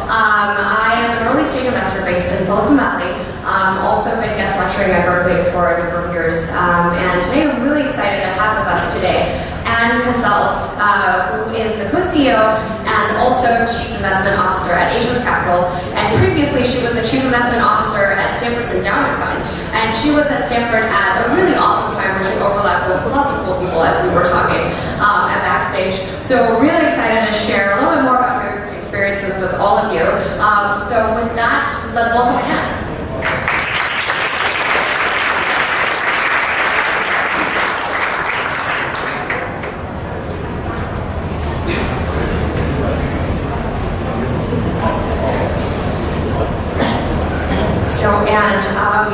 I am an early stage investor based in Silicon Valley. Also been guest lecturing at Berkeley for a number of years. And today I'm really excited to have with us today Casscells, who is the co-CEO and also Chief Investment Officer at Aetos Capital. And previously she was the Chief Investment Officer at Stanford's Endowment Fund. And she was at Stanford at a really awesome time where she overlapped with lots of cool people as we were talking at backstage. So really excited to share a little bit more about her experiences with all of you. So with that, let's welcome Anne. So Anne,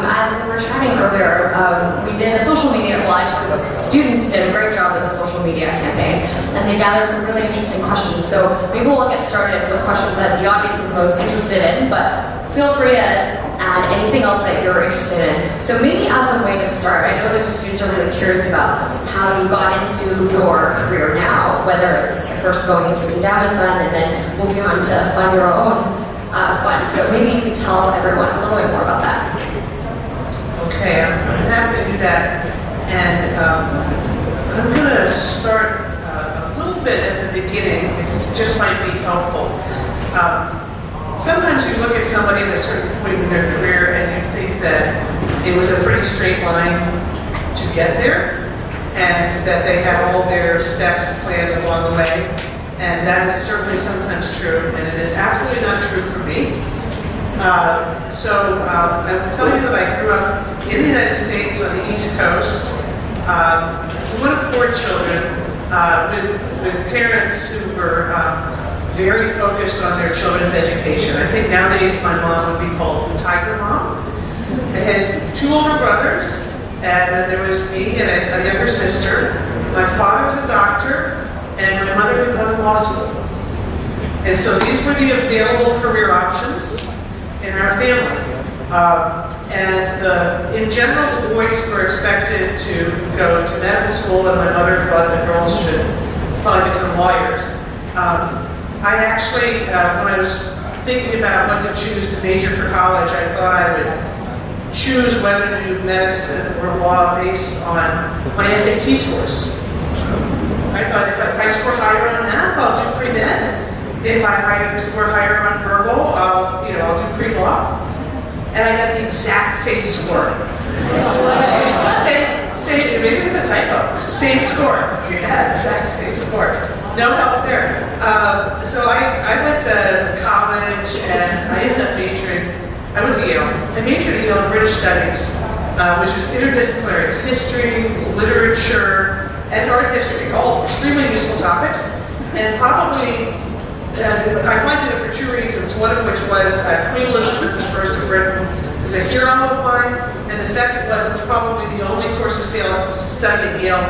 as we were chatting earlier, we did a social media, well actually the students did a great job with the social media campaign, and they gathered some really interesting questions. So maybe we'll get started with questions that the audience is most interested in, but feel free to add anything else that you're interested in. So maybe as a way to start, I know that students are really curious about how you got into your career now, whether it's first going into the endowment fund and then moving on to fund your own fund. So maybe you can tell everyone a little bit more about that. Okay, I'm happy to do that. And I'm going to start a little bit at the beginning because it just might be helpful. Sometimes you look at somebody at a certain point in their career and you think that it was a pretty straight line to get there and that they had all their steps planned along the way. And that is certainly sometimes true, and it is absolutely not true for me. I will tell you that I grew up in the United States on the East Coast, one of 4 children, with parents who were very focused on their children's education. I think nowadays my mom would be called the Tiger Mom. I had 2 older brothers, and then there was me and a younger sister. My father was a doctor, and my mother had gone to law school. And so these were the available career options in our family. In general, the boys were expected to go to medical school, and my mother thought the girls should probably become lawyers. I actually, when I was thinking about what to choose to major for college, I thought I would choose whether to do medicine or law based on my SAT scores. I thought if I score higher on math, I'll do pre-med. If I score higher on verbal, I'll do pre-law. And I had the exact same score. Same, maybe it was a typo. Same score. Yeah, exact same score. No help there. So I went to college and I ended up majoring. I went to Yale. I majored at Yale in British Studies, which was interdisciplinary. It's history, literature, and art history, all extremely useful topics. And probably, I applied to it for 2 reasons, one of which was Queen Elizabeth I of Britain is a hero of mine, and the second was it was probably the only course of study at Yale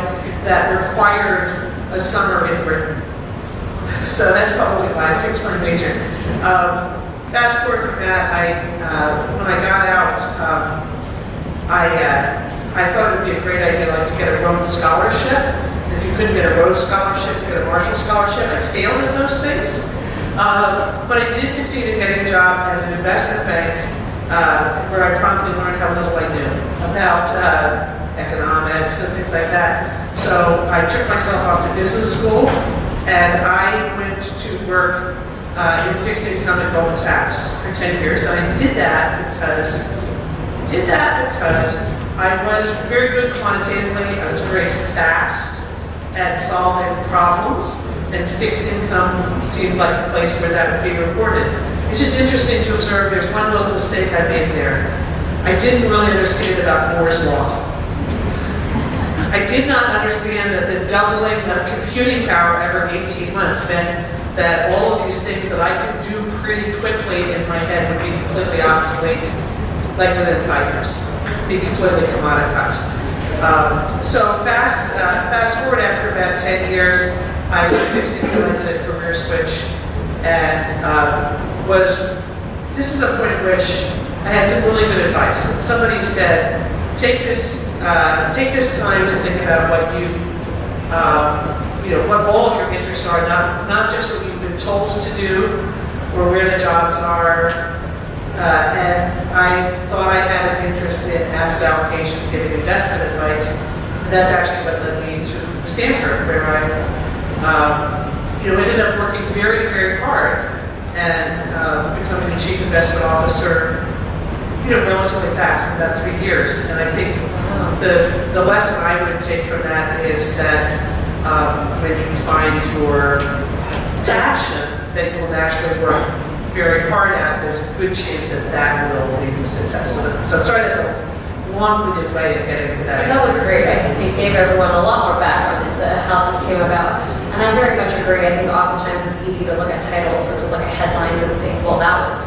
that required a summer in Britain. So that's probably why I picked my major. Fast forward from that, when I got out, I thought it would be a great idea to get a Rhodes Scholarship. If you couldn't get a Rhodes Scholarship, you get a Marshall Scholarship. I failed at those things. But I did succeed in getting a job at an investment bank where I promptly learned how little I knew about economics and things like that. So I took myself off to business school and I went to work in fixed income at Goldman Sachs for 10 years. And I did that because I was very good quantitatively, I was very fast at solving problems, and fixed income seemed like a place where that would be rewarded. It's just interesting to observe there's one little mistake I made there. I didn't really understand about Moore's Law. I did not understand that the doubling of computing power every 18 months meant that all of these things that I could do pretty quickly in my head would be completely obsolete, like within 5 years. Be completely commoditized. So fast forward after about 10 years, I was fixed income and did a career switch, and this is a point at which I had some really good advice. And somebody said, take this time to think about what what all of your interests are, not just what you've been told to do, or where the jobs are. And I thought I had an interest in asset allocation, giving investment advice. And that's actually what led me to Stanford, where I ended up working very, very hard and becoming the chief investment officer, relatively fast, in about 3 years. And I think the lesson I would take from that is that when you find your passion that you will naturally work very hard at, there's a good chance that that will lead to success. So I'm sorry that's a long-winded way of getting to that. That was great. I think you gave everyone a lot more background into how this came about. And I very much agree. I think oftentimes it's easy to look at titles or to look at headlines and think, well, that was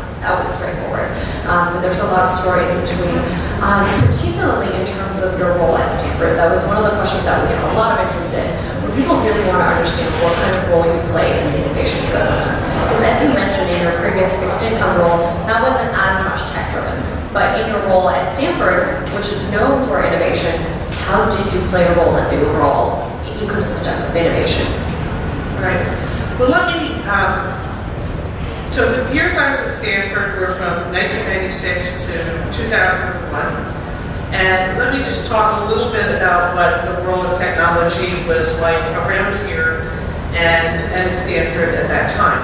straightforward. But there's a lot of stories in between, particularly in terms of your role at Stanford. That was one of the questions that we had a lot of interest in, where people really want to understand what kind of role you play in the innovation ecosystem. Because as you mentioned in your previous fixed income role, that wasn't as much tech-driven. But in your role at Stanford, which is known for innovation, how did you play a role in the overall ecosystem of innovation? Right. Well, so the years I was at Stanford were from 1996 to 2001. And let me just talk a little bit about what the world of technology was like around here and at Stanford at that time.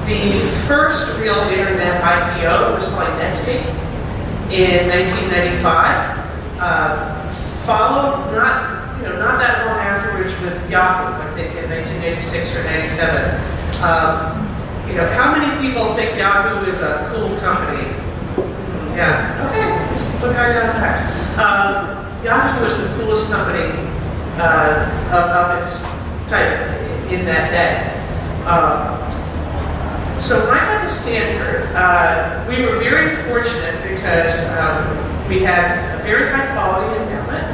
The first real internet IPO was called Netscape in 1995. Followed not that long afterwards with Yahoo, I think in 1986 or 97. How many people think Yahoo is a cool company? Yeah, okay, look how I got that. Yahoo was the coolest company of its type in that day. So when I got to Stanford, we were very fortunate because we had a very high quality endowment.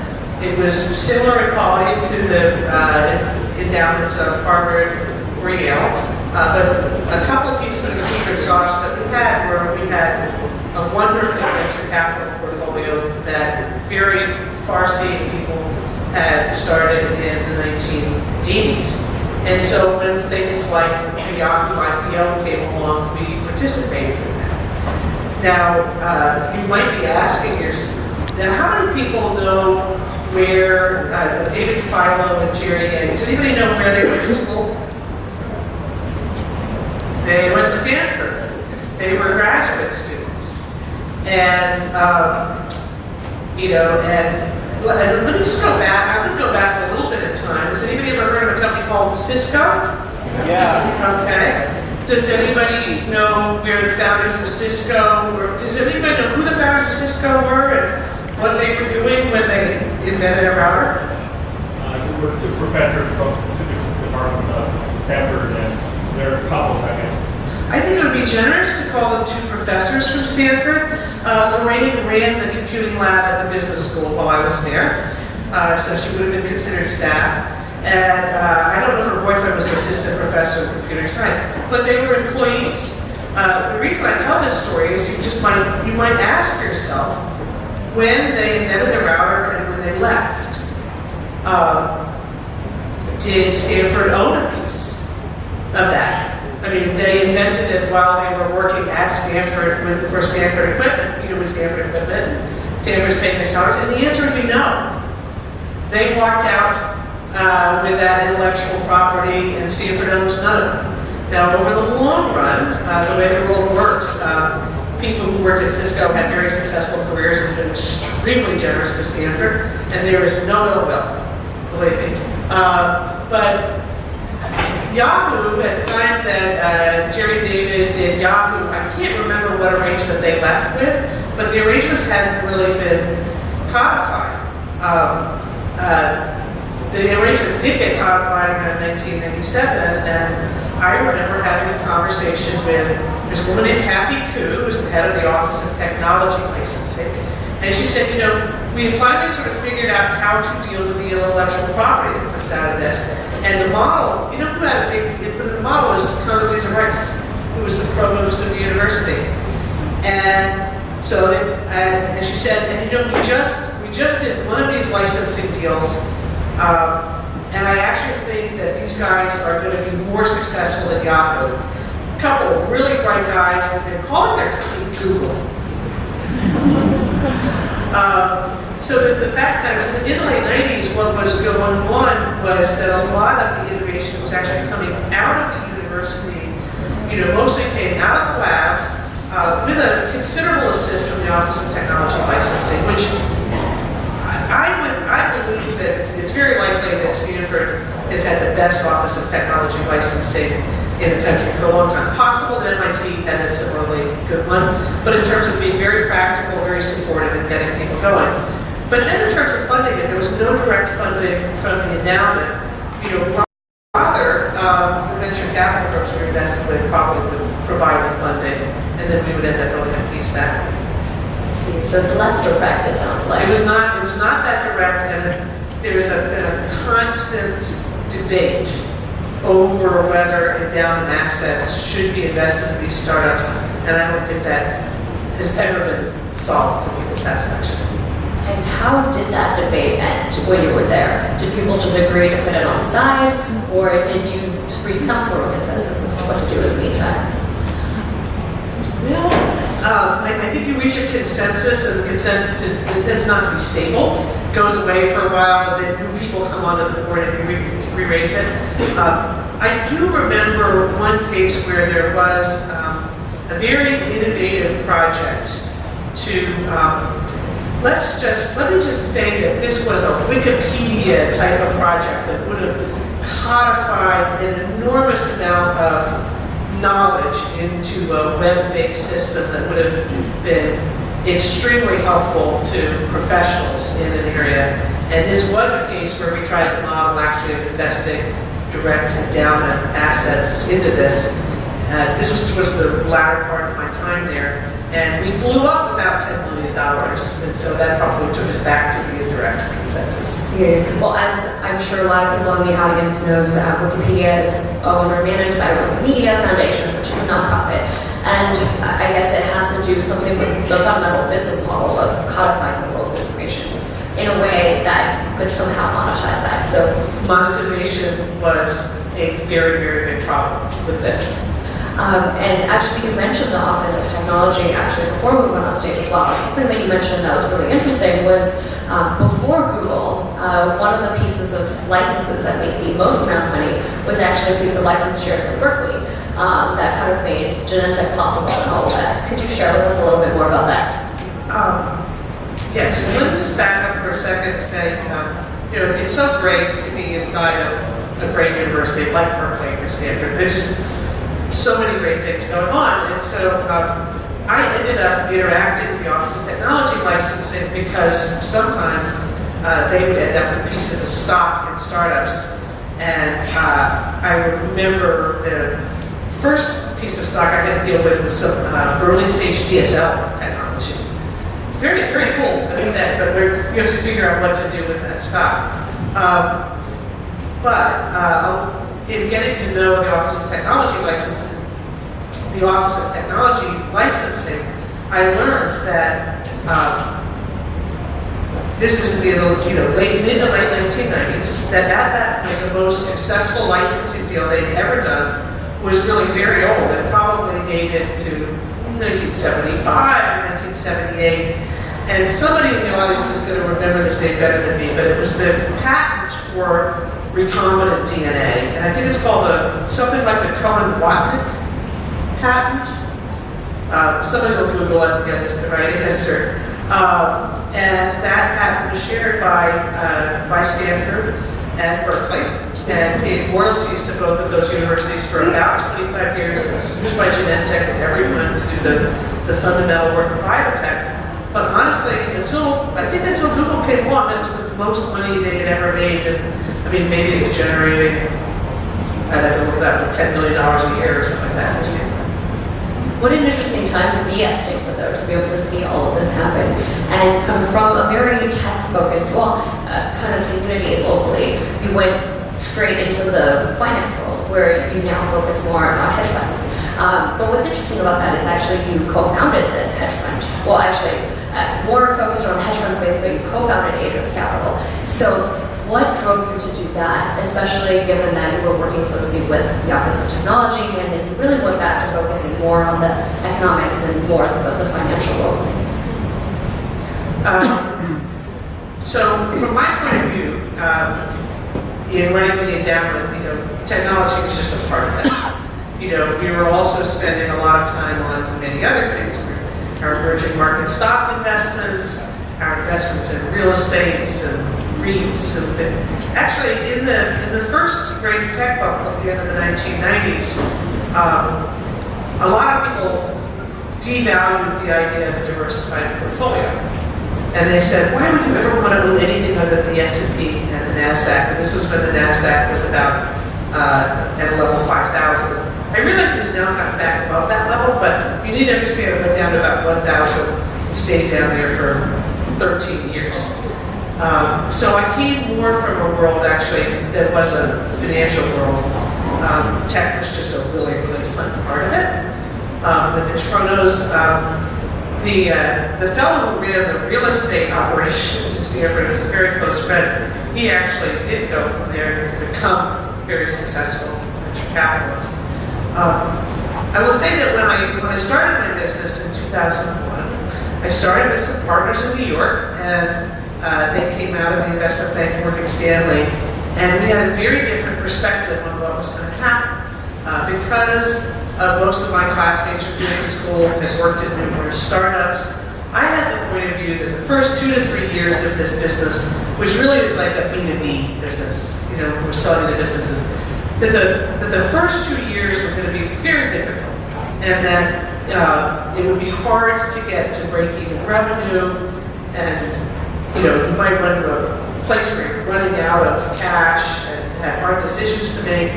It was similar in quality to the endowments of Harvard or Yale. But a couple of pieces of secret sauce that we had were we had a wonderful venture capital portfolio that very far-seeing people had started in the 1980s. And so when things like the Yahoo IPO came along, we participated in that. Now, you might be asking yourself, now how many people know where David Philo and Jerry Yang, does anybody know where they went to school? They went to Stanford. They were graduate students. And, and let me just go back. I'm going to go back a little bit in time. Has anybody ever heard of a company called Cisco? Yeah. Okay. Does anybody know where the founders of Cisco were? Does anybody know who the founders of Cisco were and what they were doing when they invented a router? We were two professors from two different departments of Stanford, and there are a couple, I guess. I think it would be generous to call them two professors from Stanford. Lorraine ran the computing lab at the business school while I was there, so she would have been considered staff. And I don't know if her boyfriend was an assistant professor of computer science, but they were employees. The reason I tell this story is you might ask yourself when they invented the router and when they left. Did Stanford own a piece of that? I mean, they invented it while they were working at Stanford for Stanford equipment, with Stanford equipment. Stanford's paying their salaries, and the answer would be no. They walked out with that intellectual property, and Stanford owns none of it. Now, over the long run, the way the world works, people who worked at Cisco had very successful careers and been extremely generous to Stanford, and there is no ill will, believe me. But Yahoo, at the time that Jerry and David did Yahoo, I can't remember what arrangement they left with, but the arrangements hadn't really been codified. The arrangements did get codified around 1997, and I remember having a conversation with this woman named Kathy Koo, who was the head of the Office of Technology Licensing, and she said, we finally sort of figured out how to deal with the intellectual property that comes out of this. And the model, who had a big, the model was Condoleezza Rice, who was the provost of the university. And so, and she said, we just did one of these licensing deals, and I actually think that these guys are going to be more successful at Yahoo couple of really bright guys, and they're calling their company Google. So the fact that it was in the late 90s, what was going on was that a lot of the innovation was actually coming out of the university, mostly came out of the labs, with a considerable assist from the Office of Technology Licensing, which I believe that it's very likely that Stanford has had the best Office of Technology Licensing in the country for a long time. Possible that MIT had a similarly good one, but in terms of being very practical, very supportive in getting people going. But then in terms of funding it, there was no direct funding from the Endowment. Rather, the venture capital firms we invested with probably would provide the funding, and then we would end up going a piece that way. I see. So it's less direct, it sounds like. It was not that direct, and there was a constant debate over whether endowment assets should be invested in these startups, and I don't think that has ever been solved to people's satisfaction. And how did that debate end when you were there? Did people just agree to put it on the side, or did you reach some sort of consensus as to what to do in the meantime? Well, I think you reach a consensus, and the consensus is it tends not to be stable. It goes away for a while, and then new people come onto the board and re-raise it. I do remember one case where there was a very innovative project to let me just say that this was a Wikipedia type of project that would have codified an enormous amount of knowledge into a web-based system that would have been extremely helpful to professionals in an area. And this was a case where we tried to model actually investing direct endowment assets into this. This was towards the latter part of my time there. And we blew up about $10 million, and so that probably took us back to the indirect consensus. Yeah. Well, as I'm sure a lot of people in the audience knows, Wikipedia is owned or managed by Wikimedia Foundation, which is a nonprofit. And I guess it has to do something with the fundamental business model of codifying the world's information in a way that could somehow monetize that. So monetization was a very, very big problem with this. And actually, you mentioned the Office of Technology actually before we went on stage as well. Something that you mentioned that was really interesting was before Google, one of the pieces of licenses that made the most amount of money was actually a piece of license shared with Berkeley that kind of made Genentech possible and all of that. Could you share with us a little bit more about that? Yes, and let me just back up for a second and say, it's so great to be inside of a great university like Berkeley or Stanford. There's just so many great things going on, and so I ended up interacting with the Office of Technology Licensing because sometimes they would end up with pieces of stock in startups, and I remember the first piece of stock I had to deal with was some early stage DSL technology. Very, very cool, as I said, but you have to figure out what to do with that stock. In getting to know the Office of Technology Licensing, I learned that this is in the mid to late 1990s. That was the most successful licensing deal they'd ever done. Was really very old. It probably dated to 1975 or 1978. And somebody in the audience is going to remember this date better than me, but it was the patent for recombinant DNA, and I think it's called something like the Cohen-Watnick patent. Somebody will Google it and get this the right answer. And that patent was shared by Stanford and Berkeley, and paid royalties to both of those universities for about 25 years, used by Genentech and everyone to do the fundamental work of biotech. But honestly, until Google came along, that was the most money they had ever made. I mean, maybe it was generating, $10 million a year or something like that. What an interesting time to be at Stanford, though, to be able to see all of this happen and come from a very tech-focused, kind of community locally. You went straight into the finance world, where you now focus more on hedge funds. But what's interesting about that is actually you co-founded this hedge fund. Well, actually, more focused on the hedge fund space, but you co-founded Aetos Capital. So what drove you to do that, especially given that you were working closely with the Office of Technology, and then you really went back to more on the economics and more of the financial role of things. So from my point of view, in running the endowment, technology was just a part of that. We were also spending a lot of time on many other things. Our emerging market stock investments, our investments in real estates and REITs. And actually, in the first great tech bubble at the end of the 1990s, a lot of people devalued the idea of a diversified portfolio. And they said, why would you ever want to own anything other than the S&P and the NASDAQ? And this was when the NASDAQ was about at a level 5,000. I realize it's now gotten back above that level, but you need to understand it went down to about 1,000 and stayed down there for 13 years. So I came more from a world actually that was a financial world. Tech was just a really, really fun part of it. And as Chronos, the fellow who ran the real estate operations at Stanford was a very close friend. He actually did go from there to become very successful venture capitalist. I will say that when I started my business in 2001, I started with some partners in New York, and they came out of the investment bank Morgan Stanley, and we had a very different perspective on what was going to happen. Because most of my classmates from business school had worked at numerous startups, I had the point of view that the first 2 to 3 years of this business, which really is like a B2B business, we're selling to businesses, that the first 2 years were going to be very difficult, and that it would be hard to get to break-even revenue, and you might run to a place where you're running out of cash and have hard decisions to make.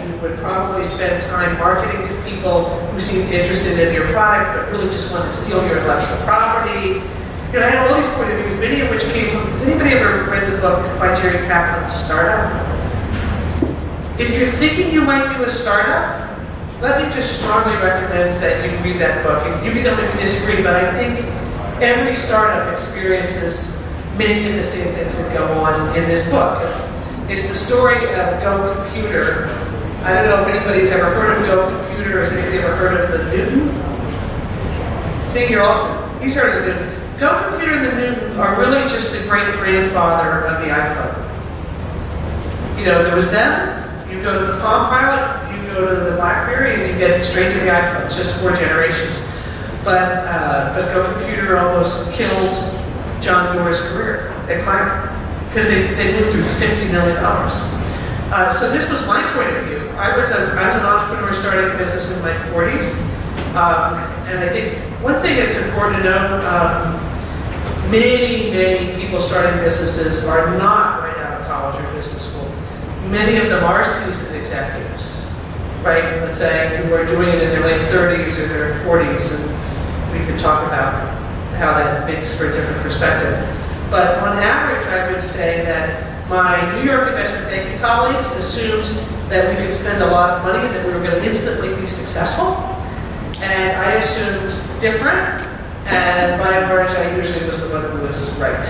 You would probably spend time marketing to people who seemed interested in your product but really just want to steal your intellectual property. I had all these point of views, many of which came from, has anybody ever read the book by Jerry Kaplan's Startup? If you're thinking you might do a startup, let me just strongly recommend that you read that book. You can tell me if you disagree, but I think every startup experiences many of the same things that go on in this book. It's the story of Go Computer. I don't know if anybody's ever heard of Go Computer. Has anybody ever heard of the Newton? See, he's heard of the Newton. Go Computer and the Newton are really just the great-grandfather of the iPhone. There was them. You go to the Palm Pilot, you go to the BlackBerry, and you get straight to the iPhone. It's just 4 generations. But Go Computer almost killed John Doerr's career at Climate because they blew through $50 million. So this was my point of view. I was an entrepreneur starting a business in my 40s. And I think one thing that's important to know, many, many people starting businesses are not right out of college or business school. Many of them are seasoned executives, right? Let's say who are doing it in their late 30s or their 40s, and we can talk about how that makes for a different perspective. But on average, I would say that my New York investment banking colleagues assumed that we could spend a lot of money, that we were going to instantly be successful. And I assumed different, and by and large, I usually was the one who was right.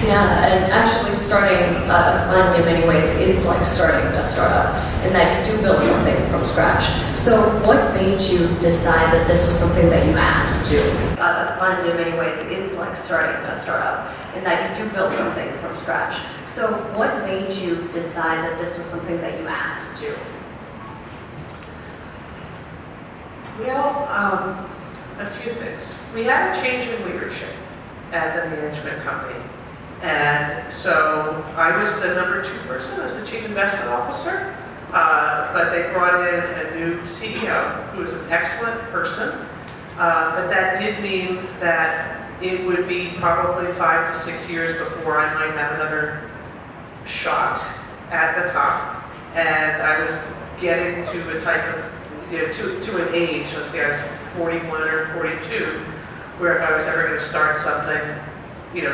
Yeah, and actually starting a fund in many ways is like starting a startup, in that you do build something from scratch. So what made you decide that this was something that you had to do? A fund in many ways is like starting a startup, in that you do build something from scratch. So what made you decide that this was something that you had to do? Well, a few things. We had a change in leadership at the management company. And so I was the number 2 person, I was the chief investment officer, but they brought in a new CEO who was an excellent person, but that did mean that it would be probably 5 to 6 years before I might have another shot at the top. And I was getting to a type of, to an age, let's say I was 41 or 42, where if I was ever going to start something,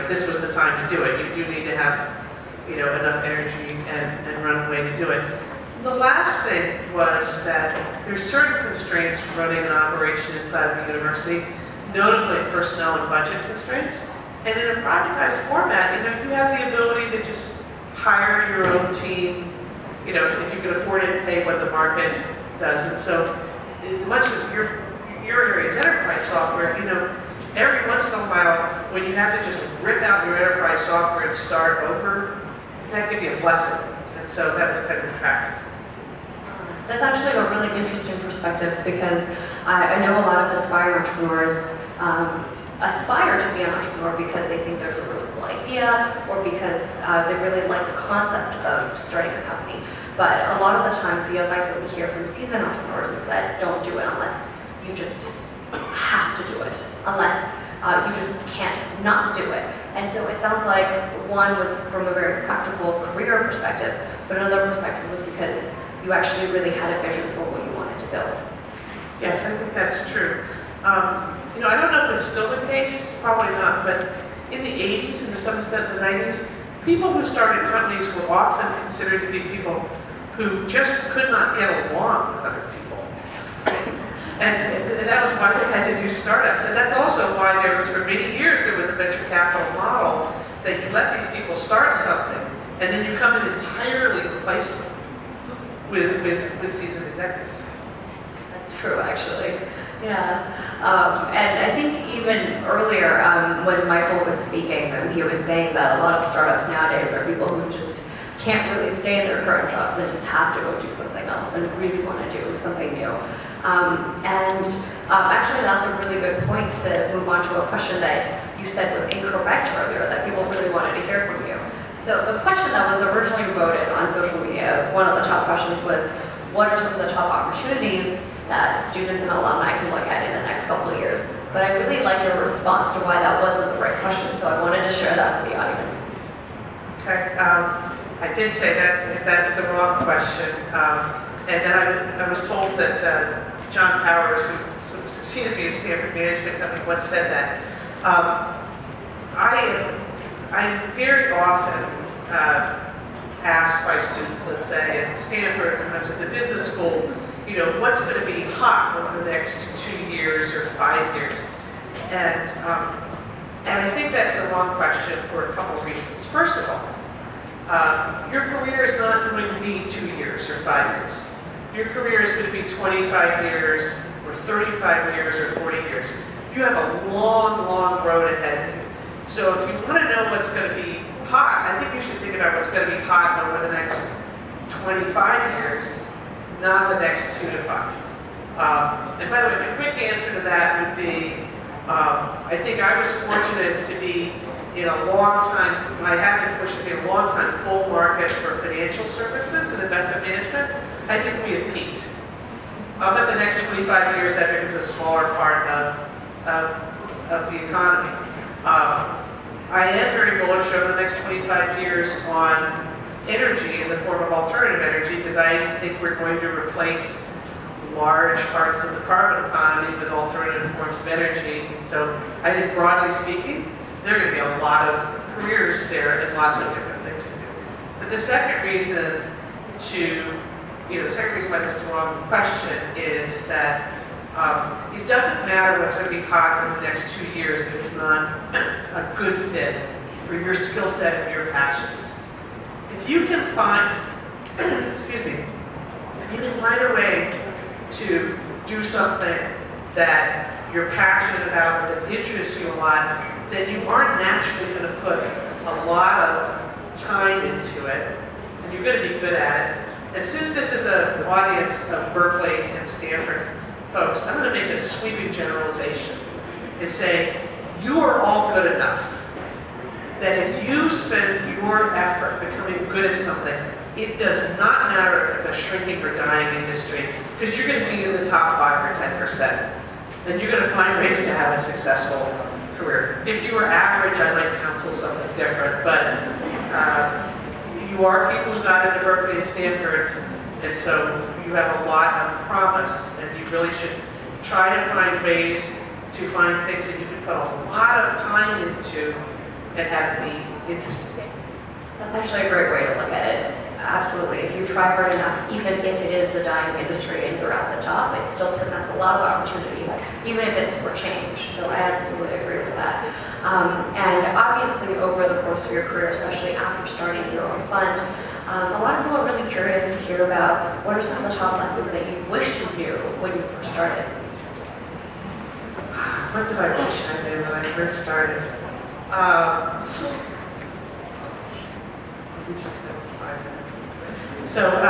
this was the time to do it. You do need to have, enough energy and runway to do it. The last thing was that there's certain constraints running an operation inside of a university, notably personnel and budget constraints. And in a privatized format, you have the ability to just hire your own team, if you can afford it, pay what the market does. And so much of your area is enterprise software. Every once in a while, when you have to just rip out your enterprise software and start over, that could be a blessing. And so that was kind of attractive. That's actually a really interesting perspective because I know a lot of aspiring entrepreneurs aspire to be an entrepreneur because they think there's a really cool idea or because they really like the concept of starting a company. But a lot of the times the advice that we hear from seasoned entrepreneurs is that don't do it unless you just have to do it, unless you just can't not do it. And so it sounds like one was from a very practical career perspective, but another perspective was because you actually really had a vision for what you wanted to build. Yes, I think that's true. I don't know if it's still the case, probably not, but in the 80s and to some extent in the 90s, people who started companies were often considered to be people who just could not get along with other people. And that was why they had to do startups. And that's also why for many years, there was a venture capital model that you let these people start something, and then you come and entirely replace them with seasoned executives. That's true, actually. Yeah. And I think even earlier, when Michael was speaking, he was saying that a lot of startups nowadays are people who just can't really stay in their current jobs and just have to go do something else and really want to do something new. Actually, that's a really good point to move on to a question that you said was incorrect earlier, that people really wanted to hear from you. So the question that was originally voted on social media as one of the top questions was, what are some of the top opportunities that students and alumni can look at in the next couple of years? But I really liked your response to why that wasn't the right question, so I wanted to share that with the audience. Okay, I did say that's the wrong question, and then I was told that John Powers, who sort of succeeded me at Stanford Management Company, once said that. I am very often asked by students, let's say at Stanford, sometimes at the business school, what's going to be hot over the next 2 years or 5 years? And I think that's the wrong question for a couple of reasons. First of all, your career is not going to be 2 years or 5 years. Your career is going to be 25 years or 35 years or 40 years. You have a long, long road ahead of you. So if you want to know what's going to be hot, I think you should think about what's going to be hot over the next 25 years, not the next 2 to 5. And by the way, my quick answer to that would be, I think I was fortunate to be in a long time, I have been fortunate to be in a long time bull market for financial services and investment management. I think we have peaked. But the next 25 years, that becomes a smaller part of the economy. I am very bullish over the next 25 years on energy in the form of alternative energy, because I think we're going to replace large parts of the carbon economy with alternative forms of energy. And so I think broadly speaking, there are going to be a lot of careers there and lots of different things to do. But the second reason why that's the wrong question is that it doesn't matter what's going to be hot in the next 2 years if it's not a good fit for your skill set and your passions. If you can find, if you can find a way to do something that you're passionate about, that interests you a lot, then you aren't naturally going to put a lot of time into it, and you're going to be good at it. And since this is an audience of Berkeley and Stanford folks, I'm going to make a sweeping generalization and say, you are all good enough that if you spend your effort becoming good at something, it does not matter if it's a shrinking or dying industry, because you're going to be in the top 5 or 10%. And you're going to find ways to have a successful career. If you were average, I might counsel something different, but you are people who got into Berkeley and Stanford, and so you have a lot of promise, and you really should try to find ways to find things that you can put a lot of time into and have it be interesting. That's actually a great way to look at it. Absolutely. If you try hard enough, even if it is a dying industry and you're at the top, it still presents a lot of opportunities, even if it's for change. So I absolutely agree with that. And obviously, over the course of your career, especially after starting your own fund, A lot of people are really curious to hear about what are some of the top lessons that you wish you knew when you first started. What did I wish I knew when I first started? We just have 5 minutes. So, a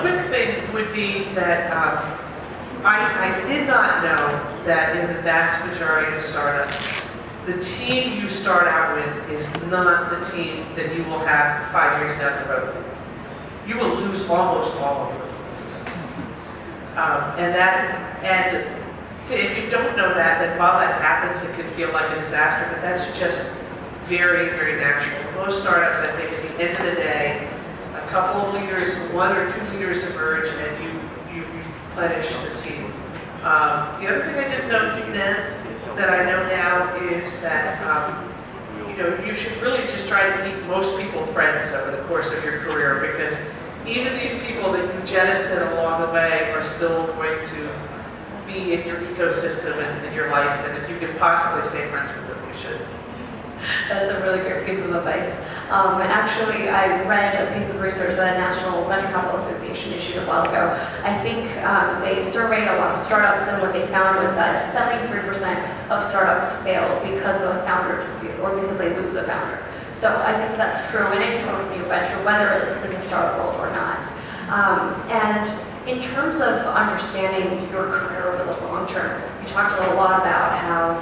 quick thing would be that I did not know that in the vast majority of startups, the team you start out with is not the team that you will have 5 years down the road. You will lose almost all of them. And if you don't know that, then while that happens, it can feel like a disaster, but that's just very, very natural. Most startups, I think, at the end of the day, a couple of leaders, 1 or 2 leaders emerge, and you replenish the team. The other thing I didn't know then that I know now is that you should really just try to keep most people friends over the course of your career, because even these people that you jettison along the way are still going to be in your ecosystem and in your life, and if you can possibly stay friends with them, you should. That's a really great piece of advice. And actually, I read a piece of research that the National Venture Capital Association issued a while ago. I think they surveyed a lot of startups, and what they found was that 73% of startups fail because of a founder dispute or because they lose a founder. So I think that's true in any sort of new venture, whether it's in the startup world or not. And in terms of understanding your career over the long term, you talked a lot about how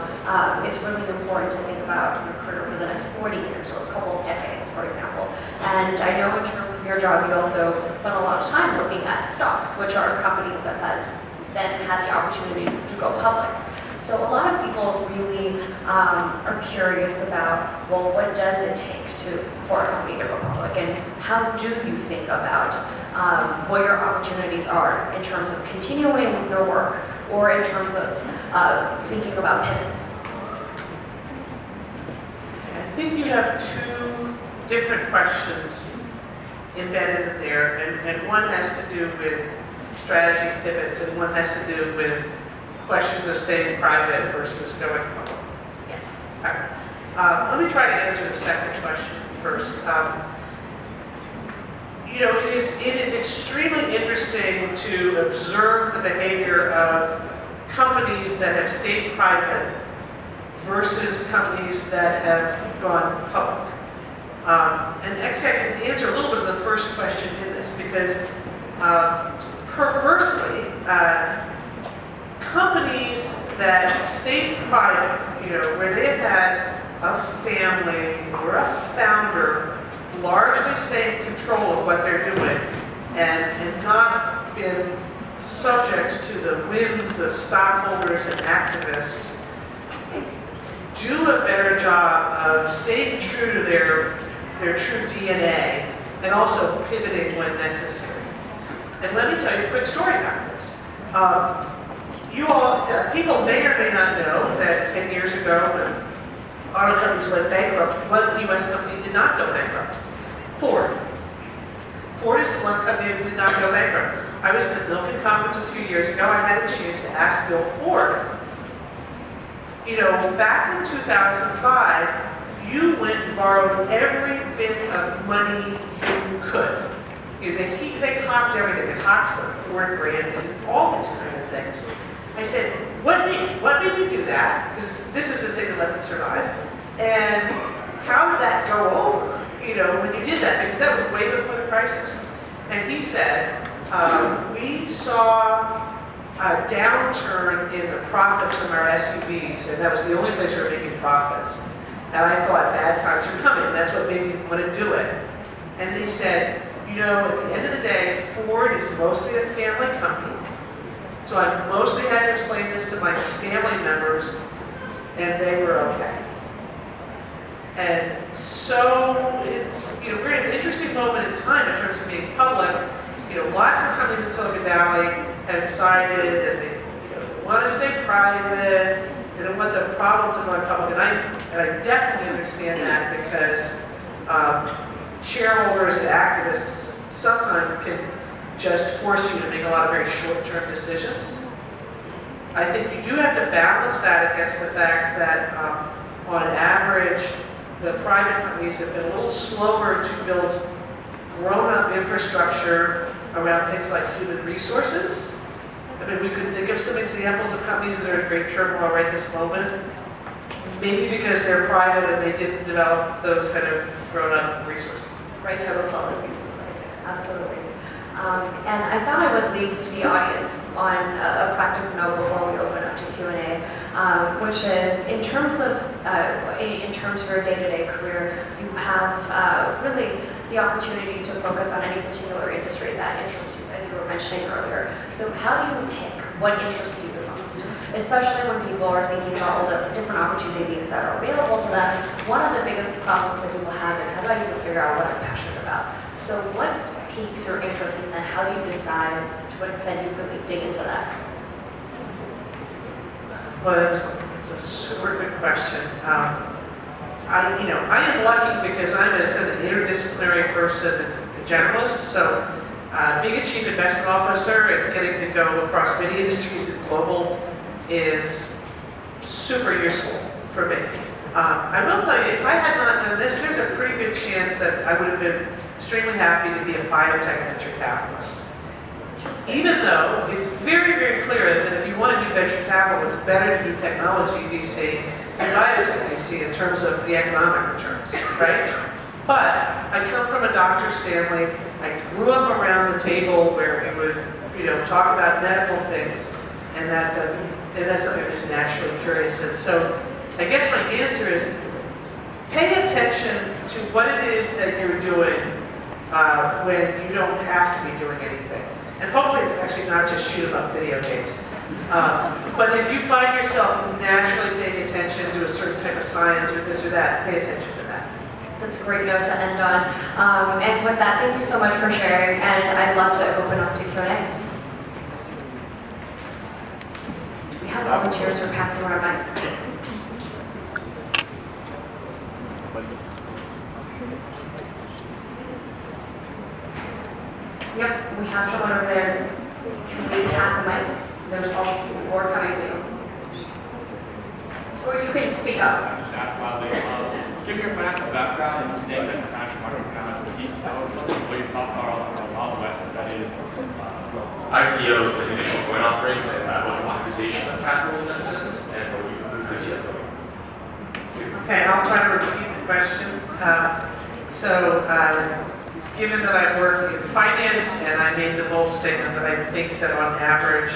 it's really important to think about your career over the next 40 years or a couple of decades, for example. And I know in terms of your job, you also spend a lot of time looking at stocks, which are companies that have then had the opportunity to go public. So a lot of people really are curious about, well, what does it take for a company to go public, and how do you think about what your opportunities are in terms of continuing your work or in terms of thinking about pivots? I think you have 2 different questions embedded in there, and one has to do with strategy pivots, and one has to do with questions of staying private versus going public. Yes. Let me try to answer the second question first. It is extremely interesting to observe the behavior of companies that have stayed private versus companies that have gone public. And actually, I can answer a little bit of the first question in this, because perversely, companies that stayed private, where they have had a family or a founder largely stay in control of what they're doing and not been subject to the whims of stockholders and activists, do a better job of staying true to their true DNA and also pivoting when necessary. And let me tell you a quick story about this. People may or may not know that 10 years ago, when auto companies went bankrupt, one U.S. company did not go bankrupt. Ford. Ford is the one company that did not go bankrupt. I was at the Milken conference a few years ago. I had a chance to ask Bill Ford, back in 2005, you went and borrowed every bit of money you could. They hocked everything. They hocked the Ford brand and all these kind of things. I said, what made you do that? Because this is the thing that let them survive. And how did that go over, when you did that? Because that was way before the crisis. And he said, we saw a downturn in the profits from our SUVs, and that was the only place we were making profits. And I thought bad times were coming, and that's what made me want to do it. And then he said, at the end of the day, Ford is mostly a family company. So I mostly had to explain this to my family members, and they were okay. And so we're in an interesting moment in time in terms of being public. Lots of companies in Silicon Valley have decided that they want to stay private. They don't want the problems of going public, and I definitely understand that, because shareholders and activists sometimes can just force you to make a lot of very short-term decisions. I think you do have to balance that against the fact that, on average, the private companies have been a little slower to build grown-up infrastructure around things like human resources. I mean, we could think of some examples of companies that are in great turmoil right this moment. Maybe because they're private and they didn't develop those kind of grown-up resources. Right type of policies in place, absolutely. And I thought I would leave the audience on a practical note before we open up to Q&A, which is in terms of your day-to-day career, you have really the opportunity to focus on any particular industry that interests you, as you were mentioning earlier. So how do you pick what interests you the most? Especially when people are thinking about all the different opportunities that are available to them. One of the biggest problems that people have is how do I even figure out what I'm passionate about? So what piques your interest and then how do you decide to what extent you really dig into that? Well, that's a super good question. I am lucky because I'm a kind of interdisciplinary person, a generalist. So being a chief investment officer and getting to go across many industries and global is super useful for me. I will tell you, if I had not done this, there's a pretty good chance that I would have been extremely happy to be a biotech venture capitalist. Even though it's very, very clear that if you want to do venture capital, it's better to do technology VC than biotech VC in terms of the economic returns, right? But I come from a doctor's family. I grew up around the table where we would, talk about medical things, and that's something I'm just naturally curious in. So I guess my answer is pay attention to what it is that you're doing when you don't have to be doing anything. And hopefully it's actually not just shoot 'em up video games. But if you find yourself naturally paying attention to a certain type of science or this or that, pay attention to that. That's a great note to end on. And with that, thank you so much for sharing. And I'd love to open up to Q&A. We have volunteers for passing around mics. Yep, we have someone over there. Can we pass the mic? There's also more coming to you. Or you can speak up. Just ask loudly. Given your financial background and saying that your financial market economics is deep, I was wondering what your thoughts are on the Wild West, that is. ICO is an initial coin offering to what democratization of capital in that sense, and what we ICO. Okay, I'll try to repeat the question. Given that I work in finance and I made the bold statement that I think that on average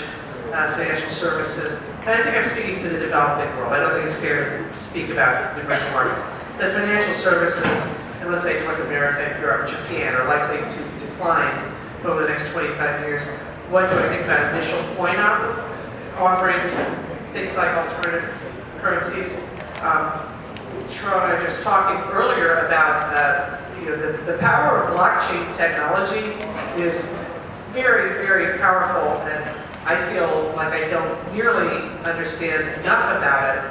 financial services, and I think I'm speaking for the developing world, I don't think it's fair to speak about emerging markets. The financial services, and let's say North America, Europe, Japan, are likely to decline over the next 25 years. What do I think about initial coin offerings and things like alternative currencies? Sharon and I were just talking earlier about the power of blockchain technology is very, very powerful, and I feel like I don't nearly understand enough about it.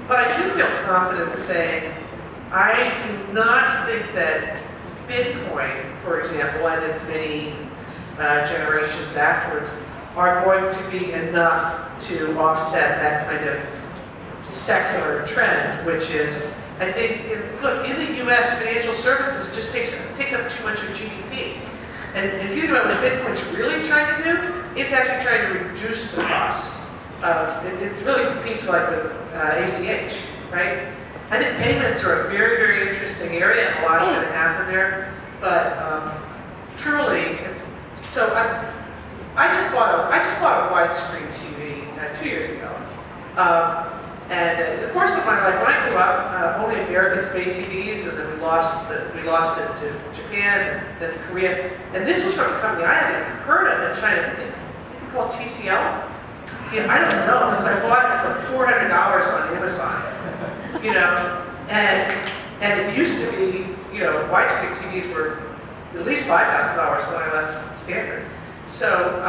But I do feel confident in saying I do not think that Bitcoin, for example, and its many generations afterwards, are going to be enough to offset that kind of secular trend, which is, I think, look, in the U.S., financial services just takes up too much of GDP. And if you think about what Bitcoin's really trying to do, it's actually trying to reduce the cost of, it really competes with ACH, right? I think payments are a very, very interesting area, and a lot's going to happen there. But truly, so I just bought a widescreen TV 2 years ago. And in the course of my life, when I grew up, only Americans made TVs, and then we lost it to Japan, and then Korea. And this was from a company I hadn't heard of in China. I think it's called TCL. I don't know, because I bought it for $400 on Amazon. And it used to be, widescreen TVs were at least $5,000 when I left Stanford. So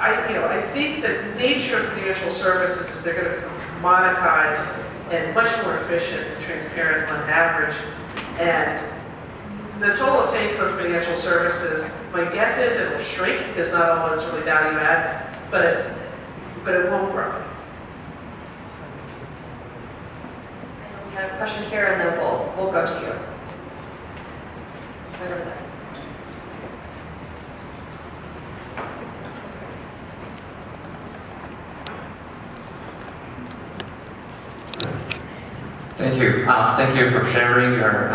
I think that the nature of financial services is they're going to become commoditized and much more efficient and transparent on average. And the total take for financial services, my guess is it will shrink because not all of it's really value add, but it won't grow. We have a question here, and then we'll go to you. Right over there. Thank you. Thank you for sharing your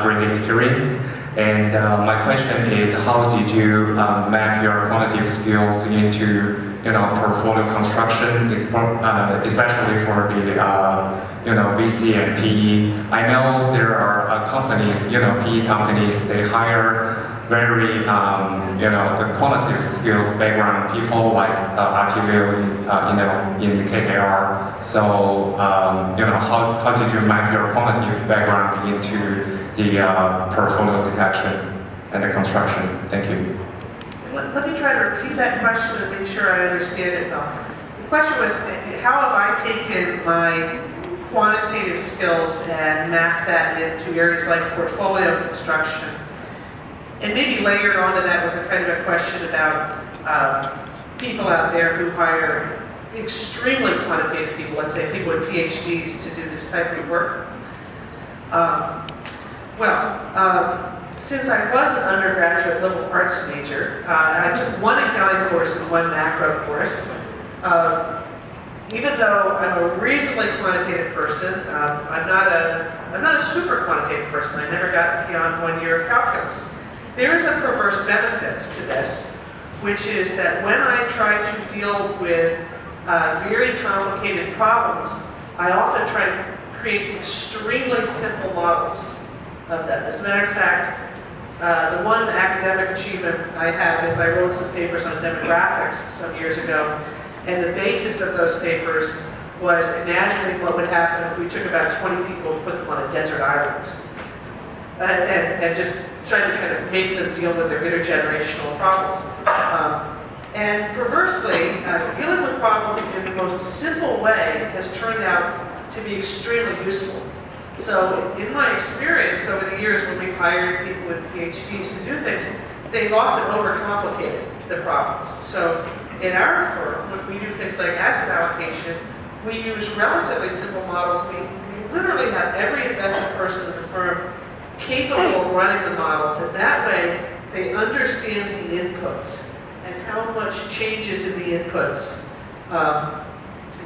great experience. And my question is, how did you map your quantitative skills into portfolio construction, especially for the VC and PE? I know there are companies, PE companies, they hire very the quantitative skills background people like Attilio in the KKR. So how did you map your quantitative background into the portfolio selection and the construction? Thank you. Let me try to repeat that question and make sure I understand it well. The question was, how have I taken my quantitative skills and mapped that into areas like portfolio construction? And maybe layered onto that was a kind of a question about people out there who hire extremely quantitative people, let's say people with PhDs to do this type of work. Since I was an undergraduate liberal arts major, I took one accounting course and one macro course. Even though I'm a reasonably quantitative person, I'm not a super quantitative person. I never got beyond 1 year of calculus. There is a perverse benefit to this, which is that when I try to deal with very complicated problems, I often try to create extremely simple models of them. As a matter of fact, the one academic achievement I have is I wrote some papers on demographics some years ago, and the basis of those papers was imagining what would happen if we took about 20 people and put them on a desert island, and just trying to kind of make them deal with their intergenerational problems. And perversely, dealing with problems in the most simple way has turned out to be extremely useful. So in my experience over the years when we've hired people with PhDs to do things, they've often overcomplicated the problems. So in our firm, when we do things like asset allocation, we use relatively simple models. We literally have every investment person in the firm capable of running the models, and that way they understand the inputs and how much changes in the inputs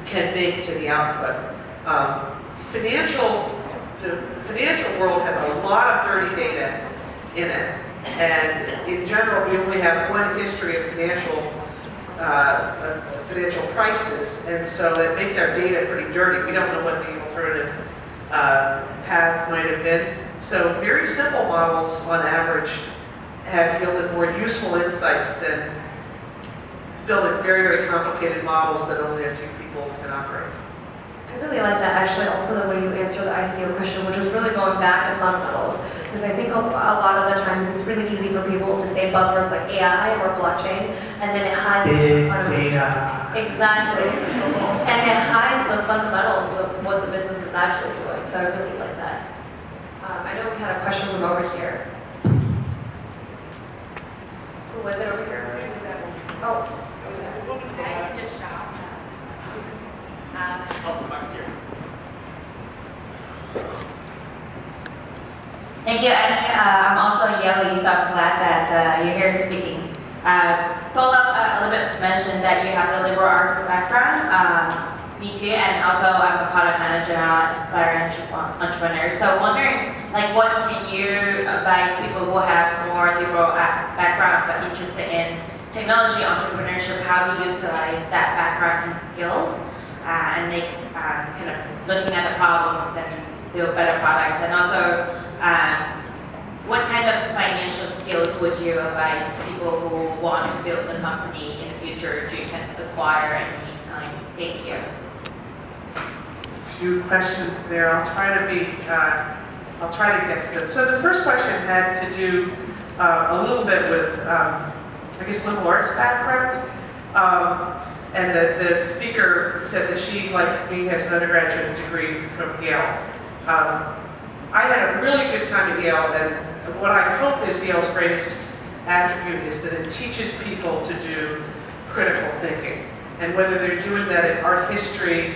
can make to the output. The financial world has a lot of dirty data in it, and in general we only have one history of financial prices, and so it makes our data pretty dirty. We don't know what the alternative paths might have been. So very simple models on average have yielded more useful insights than building very, very complicated models that only a few people can operate. I really like that, actually, also the way you answer the ICO question, which is really going back to fundamentals. Because I think a lot of the times it's really easy for people to say buzzwords like AI or blockchain, and then it hides Big the data. Exactly. And it hides the fundamentals of what the business is actually doing. So I really like that. I know we had a question from over here. Who was it over here? Oh, okay. I can just shout. Mike's here. Thank you, Annie. I'm also Yeli, so I'm glad that you're here speaking. Follow-up, a little bit mentioned that you have the liberal arts background. Me too, and also I'm a product manager now at Aspiring Entrepreneur. So wondering, what can you advise people who have more liberal arts background but interested in technology entrepreneurship, how to utilize that background and skills and make kind of looking at the problems and build better products, and also what kind of financial skills would you advise people who want to build a company in the future to kind of acquire in the meantime? Thank you. A few questions there. I'll try to get to them. So the first question had to do a little bit with, liberal arts background. And the speaker said that she, like me, has an undergraduate degree from Yale. I had a really good time at Yale, and what I hope is Yale's greatest attribute is that it teaches people to do critical thinking. And whether they're doing that in art history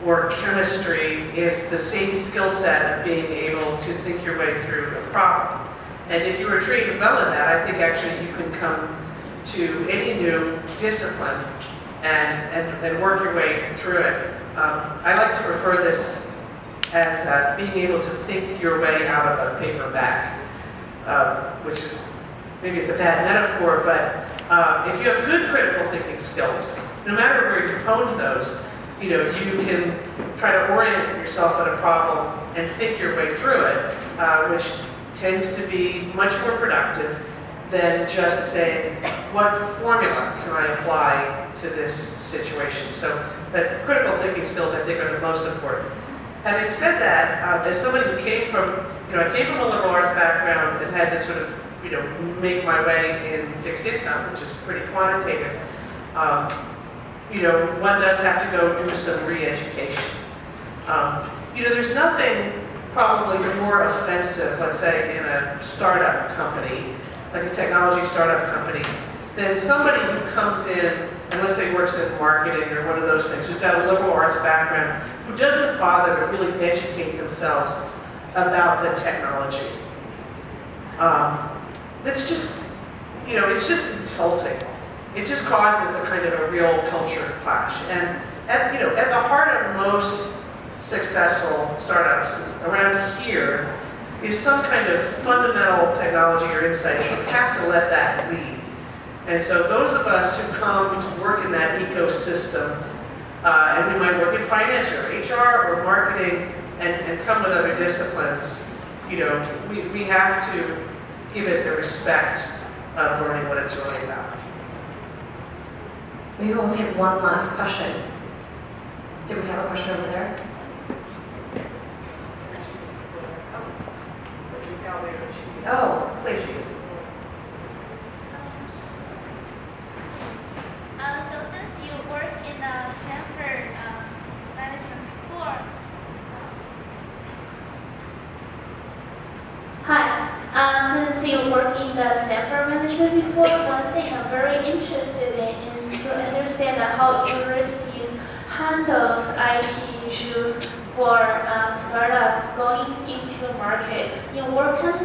or chemistry is the same skill set of being able to think your way through a problem. And if you were trained well in that, I think actually you can come to any new discipline and work your way through it. I like to refer this as being able to think your way out of a paper bag, which is, maybe it's a bad metaphor, but if you have good critical thinking skills, no matter where you've honed those, you can try to orient yourself at a problem and think your way through it, which tends to be much more productive than just saying, what formula can I apply to this situation? So that critical thinking skills, I think, are the most important. Having said that, as somebody who came from, I came from a liberal arts background and had to sort of, make my way in fixed income, which is pretty quantitative. One does have to go do some re-education. There's nothing probably more offensive, let's say, in a startup company, like a technology startup company, than somebody who comes in, and let's say works in marketing or one of those things, who's got a liberal arts background, who doesn't bother to really educate themselves about the technology. It's just, it's just insulting. It just causes a kind of a real culture clash. And at the heart of most successful startups around here is some kind of fundamental technology or insight. You have to let that lead. And so those of us who come to work in that ecosystem, and we might work in finance or HR or marketing and come with other disciplines, we have to give it the respect of learning what it's really about. Maybe we'll take one last question. Do we have a question over there? Oh, please. So since you work in the Stanford management before. Hi. Since you work in the Stanford management before, one thing I'm very interested in is to understand how universities handles IT issues for startups going into market. In what kind of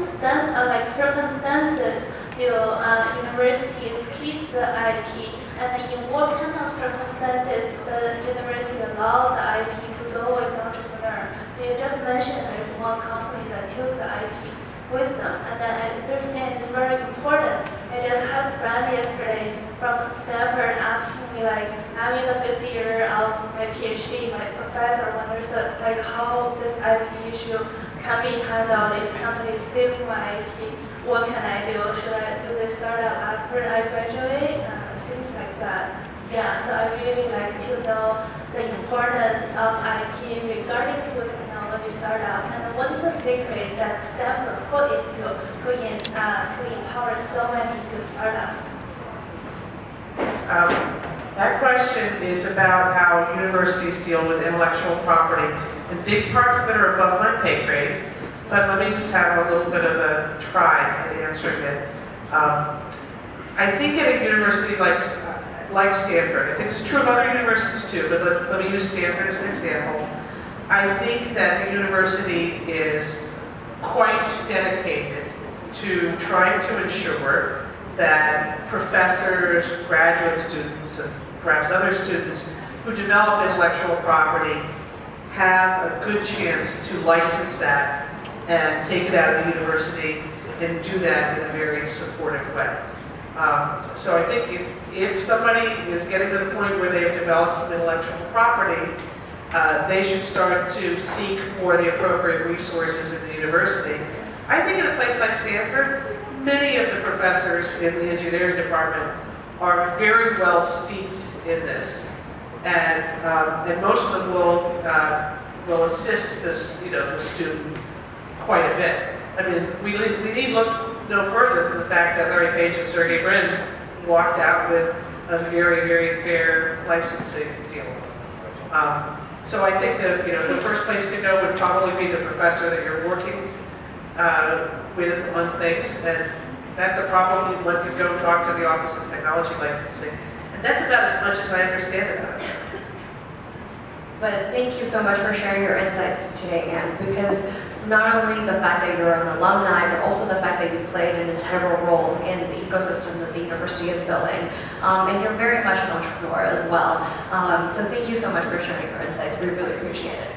circumstances do universities keep the IP, and in what kind of circumstances the university allows the IP to go with the entrepreneur? So you just mentioned there's one company that took the IP with them, and then I understand it's very important. I just had a friend yesterday from Stanford asking me, I'm in the 5th year of my PhD, my professor wonders how this IP issue can be handled if somebody is stealing my IP. What can I do? Should I do this startup after I graduate? Things like that. Yeah, so I really like to know the importance of IP regarding to technology startup, and what is the secret that Stanford put into to empower so many good startups? That question is about how universities deal with intellectual property, and big parts of it are above my pay grade, but let me just have a little bit of a try at answering it. I think at a university like Stanford, I think it's true of other universities too, but let me use Stanford as an example. I think that the university is quite dedicated to trying to ensure that professors, graduate students, and perhaps other students who develop intellectual property have a good chance to license that and take it out of the university and do that in a very supportive way. So I think if somebody is getting to the point where they have developed some intellectual property, they should start to seek for the appropriate resources in the university. I think in a place like Stanford, many of the professors in the engineering department are very well steeped in this, and most of them will assist this, the student quite a bit. I mean, we need look no further than the fact that Larry Page and Sergey Brin walked out with a very, very fair licensing deal. So I think that the first place to go would probably be the professor that you're working with on things, and that's a problem. One could go talk to the Office of Technology Licensing, and that's about as much as I understand about it. But thank you so much for sharing your insights today, Anne, because not only the fact that you're an alumni, but also the fact that you played an integral role in the ecosystem that the university is building. And you're very much an entrepreneur as well. So thank you so much for sharing your insights. We really appreciate it.